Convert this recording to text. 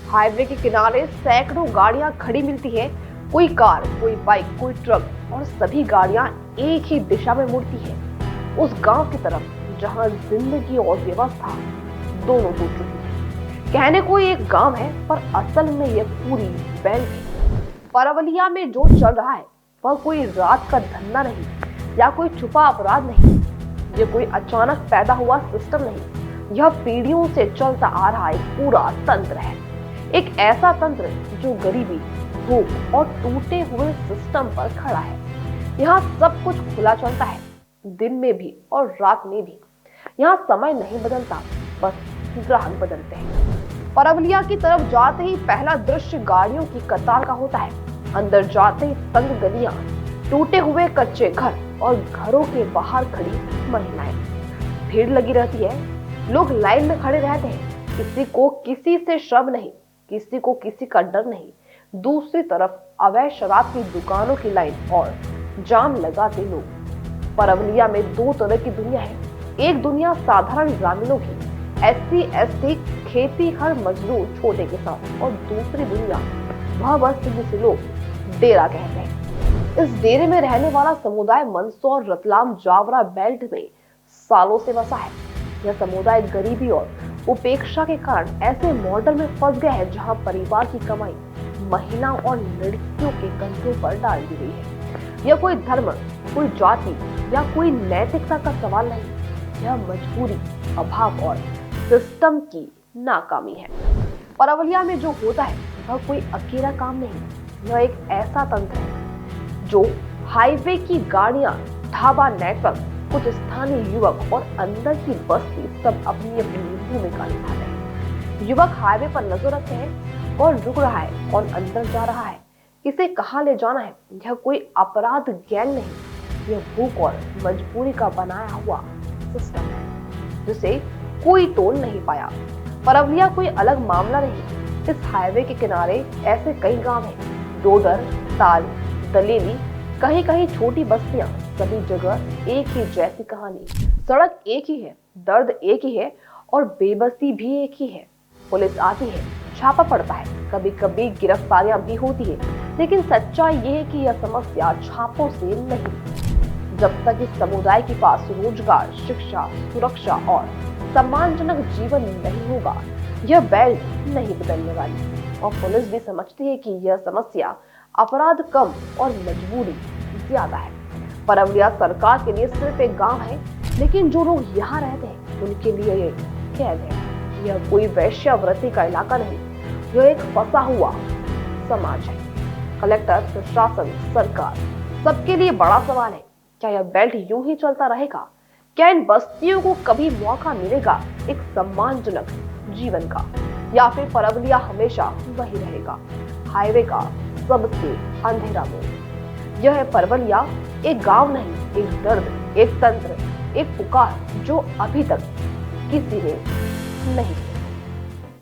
Highway के किनारे सैकड़ों गाड़ियां खड़ी मिलती है। कोई कार, कोई बाइक, कोई ट्रक और सभी गाड़ियां एक ही दिशा में मुड़ती है, उस गांव की तरफ जहां जिंदगी और व्यवस्था दोनों टूट चुकी है। कहने को एक गांव है, पर असल में यह पूरी बेल्ट है। परवलिया में जो चल रहा है वह कोई रात का धंधा नहीं या कोई छुपा अपराध नहीं। ये कोई अचानक पैदा हुआ सिस्टम नहीं, यह पीढ़ियों से चलता आ रहा एक पूरा तंत्र है। एक ऐसा तंत्र जो गरीबी, भूख और टूटे हुए सिस्टम पर खड़ा है। यहाँ सब कुछ खुला चलता है, दिन में भी और रात में भी। यहाँ समय नहीं बदलता, बस ग्राहक बदलते हैं। परवलिया की तरफ जाते ही पहला दृश्य गाड़ियों की कतार का होता है। अंदर जाते ही तंग गलियां, टूटे हुए कच्चे घर और घरों के बाहर खड़ी महिलाएं। भीड़ लगी रहती है, लोग लाइन में खड़े रहते हैं। किसी को किसी से शर्म नहीं, किसी को किसी का डर नहीं। दूसरी तरफ अवैध शराब की दुकानों की लाइन और जाम लगाते लोग। परवलिया में दो तरह की दुनिया है। एक दुनिया साधारण ग्रामीणों की, SC ST खेती हर मजदूर छोटे किसान, और दूसरी दुनिया वह बस्ती जिसे लोग डेरा कहते हैं। इस डेरे में रहने वाला समुदाय मंदसौर, रतलाम, जावरा बेल्ट में सालों से बसा है। यह समुदाय गरीबी और उपेक्षा के कारण ऐसे मॉडल में फंस गया है जहां परिवार की कमाई महिलाओं और लड़कियों के कंधों पर डाल दी गई है। यह कोई धर्म, कोई जाति या कोई नैतिकता का सवाल नहीं, यह मजबूरी, अभाव और सिस्टम की नाकामी है। परवलिया में जो होता है वह कोई अकेला काम नहीं, यह एक ऐसा तंत्र है जो हाईवे की गाड़ियां, ढाबा नेटवर्क, कुछ स्थानीय युवक और अंदर की बस्ती सब अपनी अपनी भूमिका निभाते हैं। युवक हाईवे पर नजर रखते हैं, कौन रुक रहा है, कौन अंदर जा रहा है, किसे कहां ले जाना है। यह कोई अपराध गैंग नहीं, यह भूख और मजबूरी का बनाया हुआ सिस्टम है जिसे कोई तोड़ नहीं पाया। परवलिया कोई अलग मामला नहीं। इस हाईवे के किनारे ऐसे कई गांव हैं, डोडर, ताल, दलेली, कहीं कहीं छोटी बस्तियां, सभी जगह एक ही जैसी कहानी। सड़क एक ही है, दर्द एक ही है और बेबसी भी एक ही है। पुलिस आती है, छापा पड़ता है, कभी कभी गिरफ्तारियां भी होती है, लेकिन सच्चाई ये है कि यह समस्या छापों से नहीं। जब तक इस समुदाय के पास रोजगार, शिक्षा, सुरक्षा और सम्मानजनक जीवन नहीं होगा, यह बेल्ट नहीं बदलने वाली। और पुलिस भी समझती है कि यह समस्या अपराध कम और मजबूरी ज्यादा है। परवलिया सरकार के लिए सिर्फ एक गांव है, लेकिन जो लोग यहाँ रहते हैं उनके लिए ये कैद है। यह कोई वैश्यावृत्ति का इलाका नहीं, यह एक फंसा हुआ समाज है। कलेक्टर, प्रशासन, सरकार, सबके लिए बड़ा सवाल है, क्या यह बेल्ट यूं ही चलता रहेगा? क्या इन बस्तियों को कभी मौका मिलेगा एक सम्मानजनक जीवन का, या फिर परवलिया हमेशा वही रहेगा, हाईवे का सबसे अंधेरा मोड़? यह है परवलिया, एक गांव नहीं, एक दर्द, एक तंत्र, एक पुकार जो अभी तक किसी ने नहीं